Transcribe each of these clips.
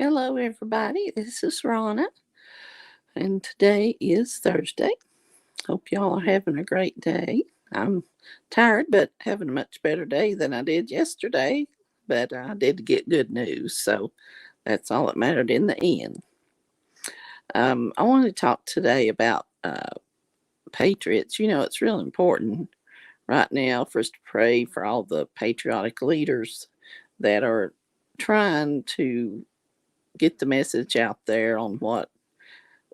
Hello, everybody. This is Rona, and today is Thursday. Hope y'all are having a great day. I'm tired, but having a much better day than I did yesterday. But I did get good news, so that's all that mattered in the end. I want to talk today about Patriots. It's real important right now for us to pray for all the patriotic leaders that are trying to get the message out there on what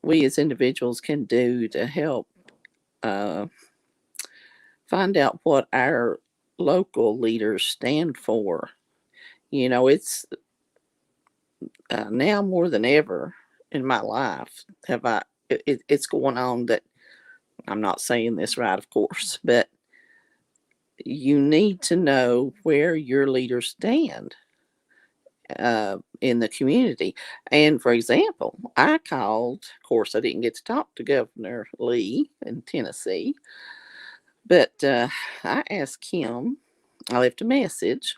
we as individuals can do to help uh, find out what our local leaders stand for. It's now more than ever in my life have it's going on that I'm not saying this right, of course, but you need to know where your leaders stand in the community. And for example, I called, of course, I didn't get to talk to Governor Lee in Tennessee, but I asked him, I left a message,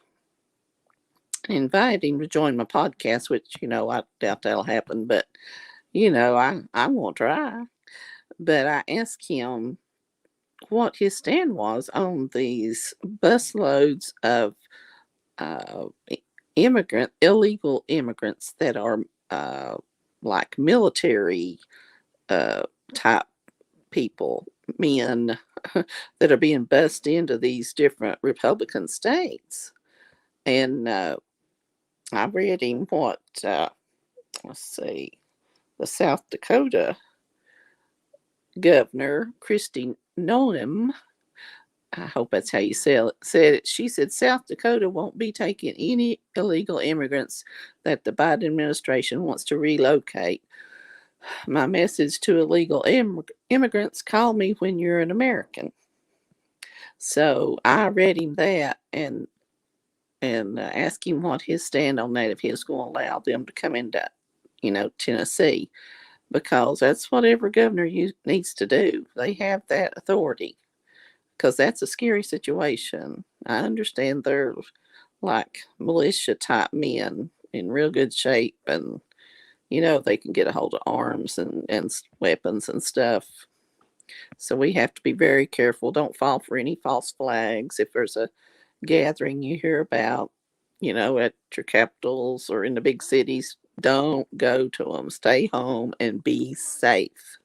invited him to join my podcast, which, I doubt that'll happen, but, I'm going to try. But I asked him what his stand was on these busloads of uh, illegal immigrants that are like military uh, type people, men that are being bussed into these different Republican states. And I read him what, let's see, the South Dakota governor, Christy Noem, I hope that's how you said it. She said South Dakota won't be taking any illegal immigrants that the Biden administration wants to relocate. My message to illegal immigrants: call me when you're an American. So I read him that and asked him what his stand on that, if he was going to allow them to come into, Tennessee, because that's what every governor needs to do. They have that authority, because that's a scary situation. I understand they're like militia type men in real good shape, and they can get a hold of arms and weapons and stuff. So we have to be very careful. Don't fall for any false flags. If there's a gathering you hear about, at your capitals or in the big cities, don't go to them. Stay home and be safe.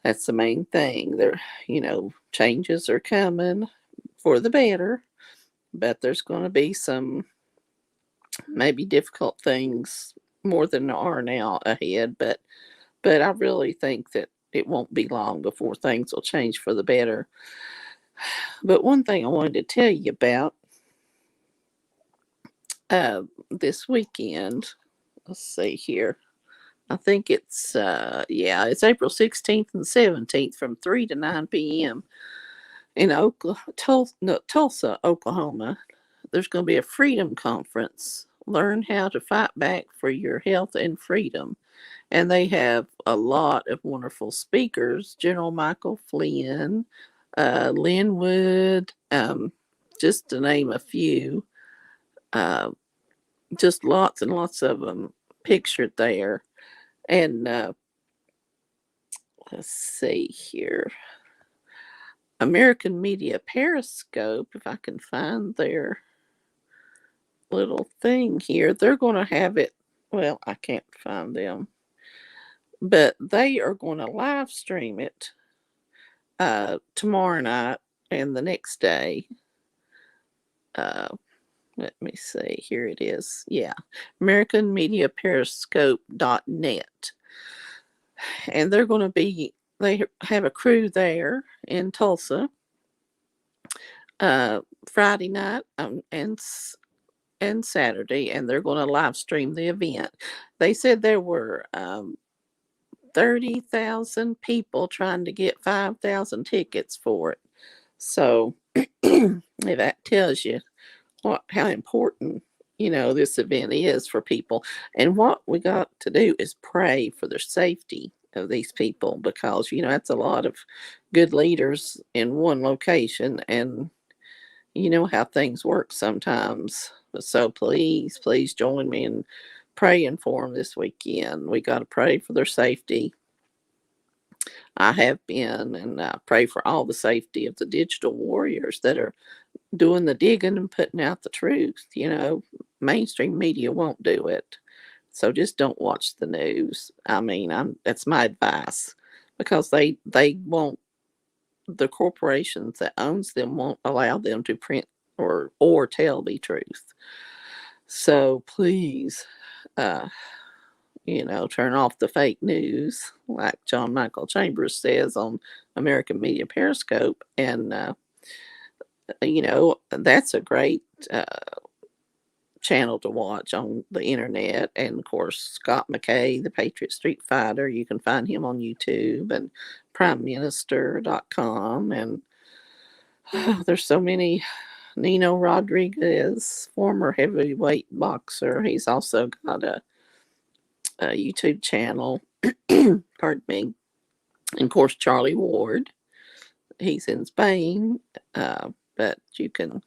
That's the main thing. Changes are coming for the better, but there's going to be some maybe difficult things more than there are now ahead. But I really think that it won't be long before things will change for the better. But one thing I wanted to tell you about this weekend, let's see here. I think it's April 16th and 17th from 3 to 9 p.m. in Tulsa, Oklahoma. There's going to be a freedom conference. Learn how to fight back for your health and freedom. And they have a lot of wonderful speakers: General Michael Flynn, Lynn Wood, just to name a few. Uh, just lots and lots of them pictured there. And let's see here. American Media Periscope, if I can find their little thing here, they're going to have it. Well, I can't find them, but they are going to live stream it tomorrow night and the next day. Let me see. Here it is. Yeah. AmericanMediaPeriscope.net. And they have a crew there in Tulsa Friday night and Saturday, and they're going to live stream the event. They said there were 30,000 people trying to get 5,000 tickets for it. So if that tells you how important this event is for people. And what we got to do is pray for the safety of these people, because that's a lot of good leaders in one location, and you know how things work sometimes. So please join me in praying for them this weekend. We got to pray for their safety. I have been, and pray for all the safety of the digital warriors that are doing the digging and putting out the truth. Mainstream media won't do it. So just don't watch the news. I mean, that's my advice, because they won't, the corporations that owns them won't allow them to print or tell the truth. So please, uh, turn off the fake news, like John Michael Chambers says on American Media Periscope. And, that's a great channel to watch on the internet. And of course, Scott McKay, the Patriot Street Fighter, you can find him on YouTube, and primeminister.com. And there's so many. Nino Rodriguez, former heavyweight boxer, he's also got a YouTube channel. Pardon me. And of course, Charlie Ward, he's in Spain, but you can,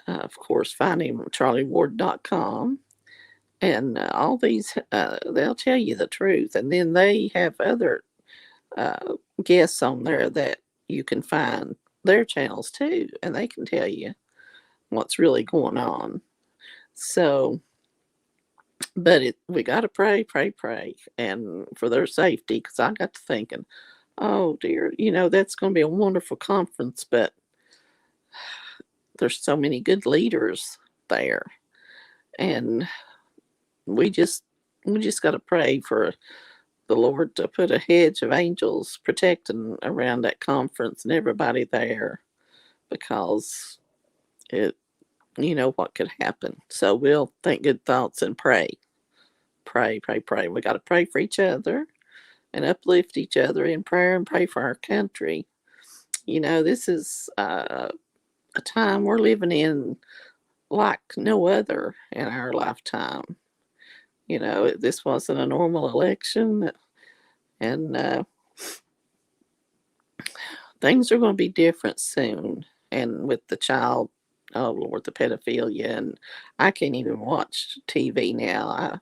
of course, find him at charlieward.com. And all these, they'll tell you the truth. And then they have other guests on there that you can find their channels too, and they can tell you what's really going on. So, but we got to pray, and for their safety, because I got to thinking, oh dear, that's going to be a wonderful conference, but there's so many good leaders there, and we just got to pray for the Lord to put a hedge of angels protecting around that conference and everybody there, because what could happen. So we'll think good thoughts and pray. Pray. We got to pray for each other and uplift each other in prayer, and pray for our country. This is a time we're living in like no other in our lifetime. This wasn't a normal election, and things are going to be different soon. And with the child, oh Lord, the pedophilia, and I can't even watch TV now.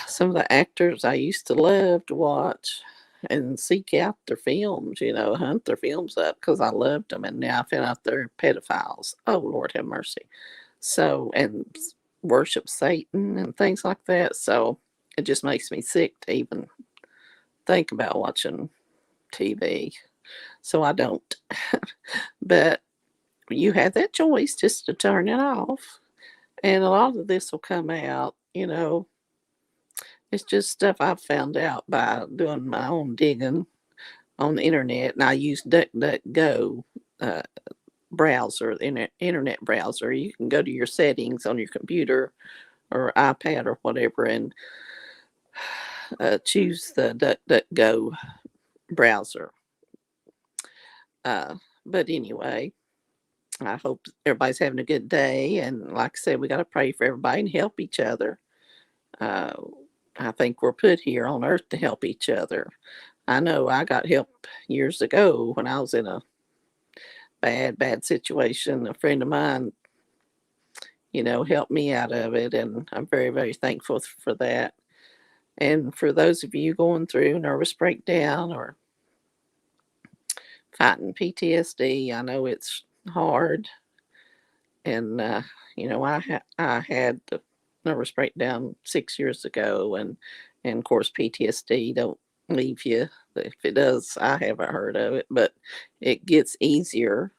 Some of the actors I used to love to watch and seek out their films, hunt their films up because I loved them, and now I found out they're pedophiles. Oh Lord, have mercy. So, and worship Satan and things like that. So it just makes me sick to even think about watching TV. So I don't. But you have that choice just to turn it off. And a lot of this will come out, It's just stuff I've found out by doing my own digging on the internet. And I use DuckDuckGo browser, the internet browser. You can go to your settings on your computer or iPad or whatever, and choose the DuckDuckGo browser. But anyway, I hope everybody's having a good day. And like I said, we got to pray for everybody and help each other. I think we're put here on earth to help each other. I know I got help years ago when I was in a bad situation. A friend of mine, helped me out of it. And I'm very, very thankful for that. And for those of you going through nervous breakdown or fighting PTSD, I know it's hard. And, I had the nervous breakdown 6 years ago. And of course, PTSD don't leave you. If it does, I haven't heard of it, but it gets easier.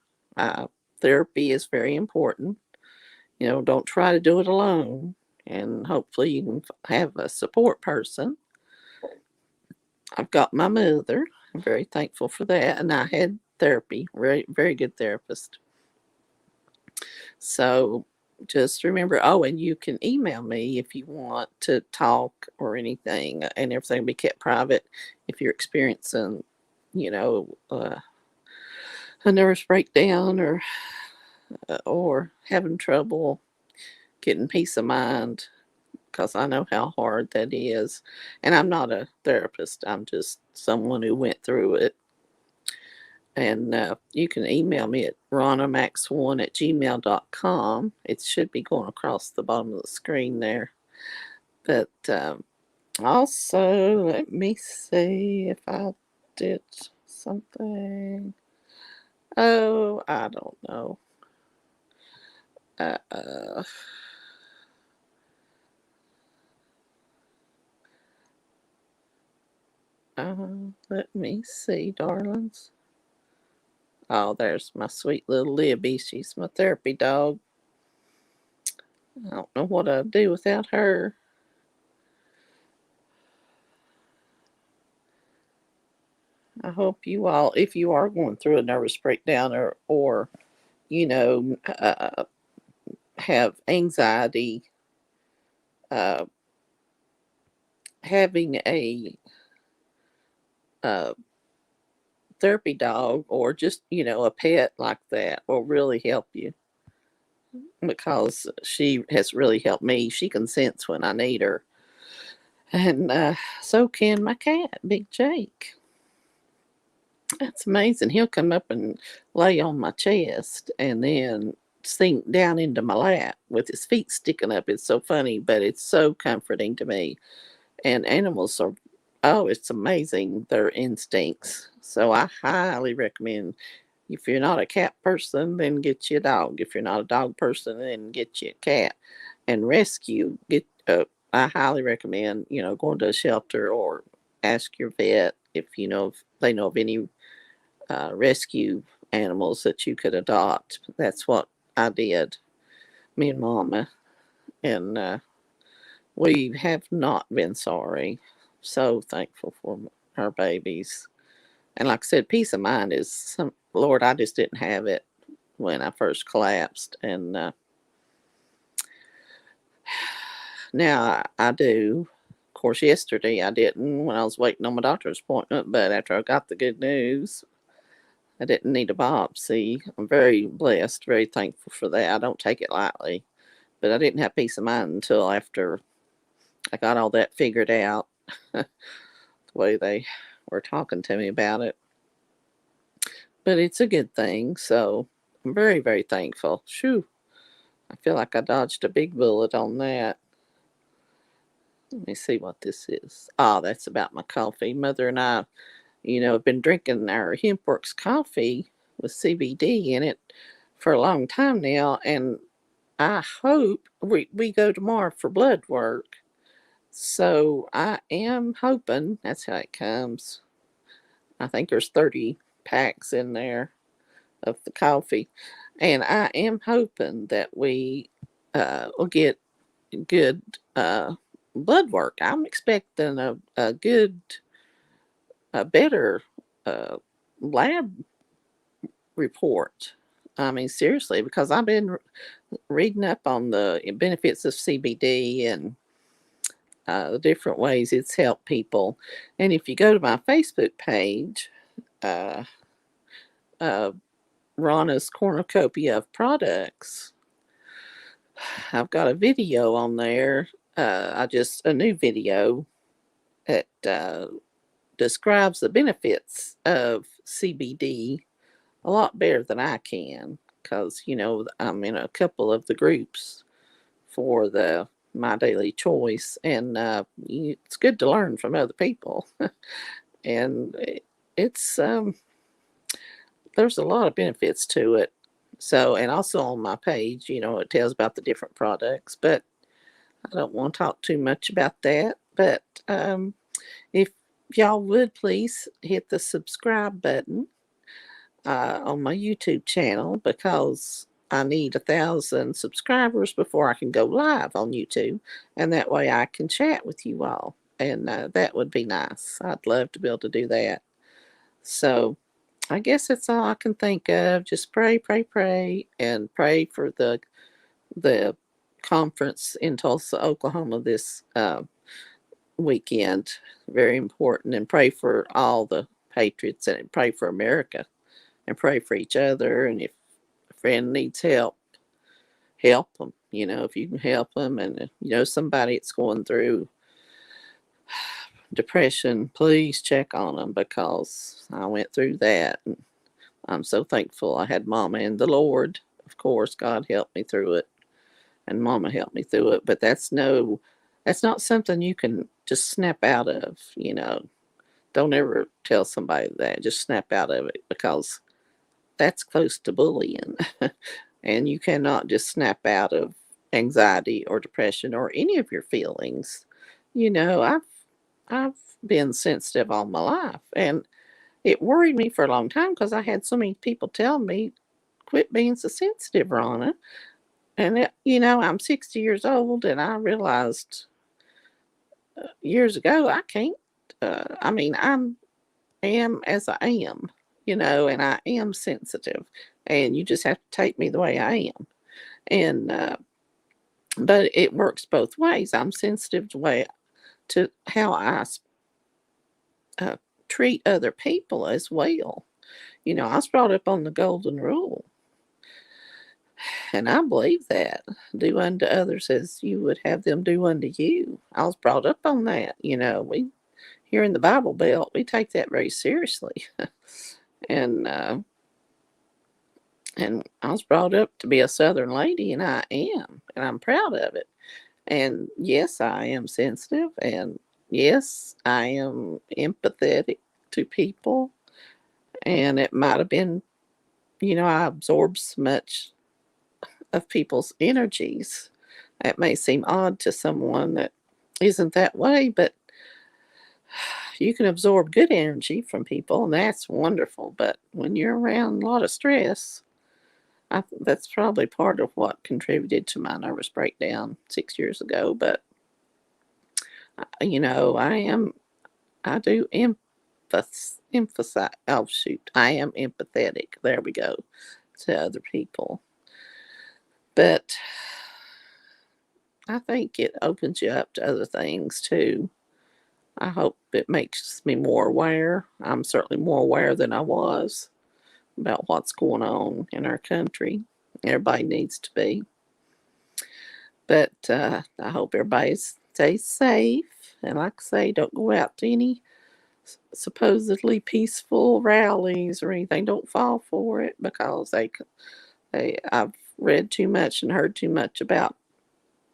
Therapy is very important. Don't try to do it alone. And hopefully you can have a support person. I've got my mother. I'm very thankful for that. And I had therapy, very, very good therapist. So just remember, and you can email me if you want to talk or anything, and everything will be kept private. If you're experiencing, a nervous breakdown or having trouble getting peace of mind, because I know how hard that is. And I'm not a therapist. I'm just someone who went through it. And you can email me at ronamax1@gmail.com. It should be going across the bottom of the screen there. But also, let me see if I did something. Oh, I don't know. Uh, uh, Let me see, darlings. Oh, there's my sweet little Libby. She's my therapy dog. I don't know what I'd do without her. I hope you all, if you are going through a nervous breakdown or have anxiety, uh, having a therapy dog or just, a pet like that will really help you because she has really helped me. She can sense when I need her. And so can my cat, Big Jake. That's amazing. He'll come up and lay on my chest and then sink down into my lap with his feet sticking up. It's so funny, but it's so comforting to me. And animals are, oh, it's amazing, their instincts. So I highly recommend, if you're not a cat person, then get you a dog. If you're not a dog person, then get you a cat. And rescue, I highly recommend, going to a shelter or ask your vet if they know of any rescue animals that you could adopt. That's what I did, me and Mama. And we have not been sorry. So thankful for our babies. And like I said, peace of mind is Lord, I just didn't have it when I first collapsed. And now I do. Of course, yesterday I didn't when I was waiting on my doctor's appointment, but after I got the good news, I didn't need a biopsy. I'm very blessed, very thankful for that. I don't take it lightly, but I didn't have peace of mind until after I got all that figured out, the way they were talking to me about it. But it's a good thing, so I'm very, very thankful. Shoo, I feel like I dodged a big bullet on that. Let me see what this is. Oh, that's about my coffee. Mother and I, have been drinking our HempWorks coffee with CBD in it for a long time now, and I hope we go tomorrow for blood work. So I am hoping that's how it comes. I think there's 30 packs in there of the coffee, and I am hoping that we will get good blood work. I'm expecting a good, a better uh, lab report. I mean, seriously, because I've been reading up on the benefits of CBD and the different ways it's helped people. And if you go to my Facebook page, uh, uh, Rona's Cornucopia of Products, I've got a video on there. A new video that describes the benefits of CBD a lot better than I can because, I'm in a couple of the groups for the My Daily Choice, and it's good to learn from other people. And it's there's a lot of benefits to it. So, and also on my page, it tells about the different products, but I don't want to talk too much about that. But if y'all would please hit the subscribe button on my YouTube channel, because I need 1,000 subscribers before I can go live on YouTube, and that way I can chat with you all, and that would be nice. I'd love to be able to do that. So I guess that's all I can think of. Just pray, pray, pray, and pray for the conference in Tulsa, Oklahoma this weekend. Very important, and pray for all the Patriots and pray for America and pray for each other. And if a friend needs help them. If you can help them, and somebody that's going through depression, please check on them because I went through that. And I'm so thankful I had Mama and the Lord. Of course, God helped me through it, and Mama helped me through it. But that's not something you can just snap out of. Don't ever tell somebody that. Just snap out of it, because that's close to bullying. And you cannot just snap out of anxiety or depression or any of your feelings. I've been sensitive all my life, and it worried me for a long time because I had so many people tell me, "Quit being so sensitive, Rona." And I'm 60 years old, and I realized years ago I can't. I mean, am as I am, and I am sensitive, and you just have to take me the way I am. And but it works both ways. I'm sensitive to how I uh, treat other people as well. I was brought up on the golden rule, and I believe that. Do unto others as you would have them do unto you. I was brought up on that. We here in the Bible Belt, we take that very seriously. and and I was brought up to be a Southern lady, and I am, and I'm proud of it. And yes, I am sensitive, and yes, I am empathetic to people. And it might have been, I absorb so much of people's energies. It may seem odd to someone that isn't that way, but you can absorb good energy from people, and that's wonderful. But when you're around a lot of stress, that's probably part of what contributed to my nervous breakdown 6 years ago. But I do emphasize. Oh shoot, I am empathetic. There we go, to other people. But I think it opens you up to other things too. I hope it makes me more aware. I'm certainly more aware than I was about what's going on in our country. Everybody needs to be. But I hope everybody stays safe. And like I say, don't go out to any supposedly peaceful rallies or anything. Don't fall for it, because I've read too much and heard too much about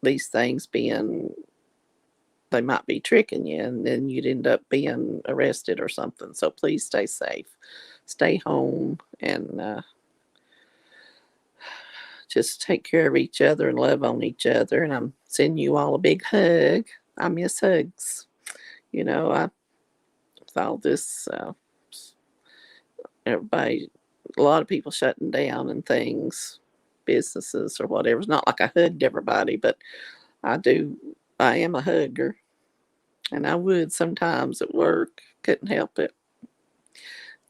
these things they might be tricking you, and then you'd end up being arrested or something. So please stay safe, stay home, and just take care of each other and love on each other. And I'm sending you all a big hug. I miss hugs. With all this, everybody, a lot of people shutting down and things, businesses or whatever. It's not like I hugged everybody, but I do. I am a hugger, and I would sometimes at work. Couldn't help it.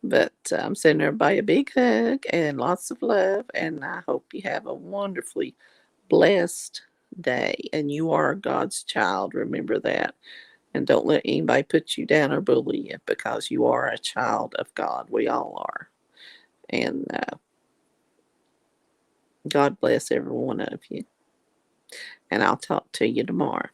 But I'm sending everybody a big hug and lots of love, and I hope you have a wonderfully blessed day. And you are God's child. Remember that. And don't let anybody put you down or bully you, because you are a child of God. We all are. And God bless every one of you. And I'll talk to you tomorrow.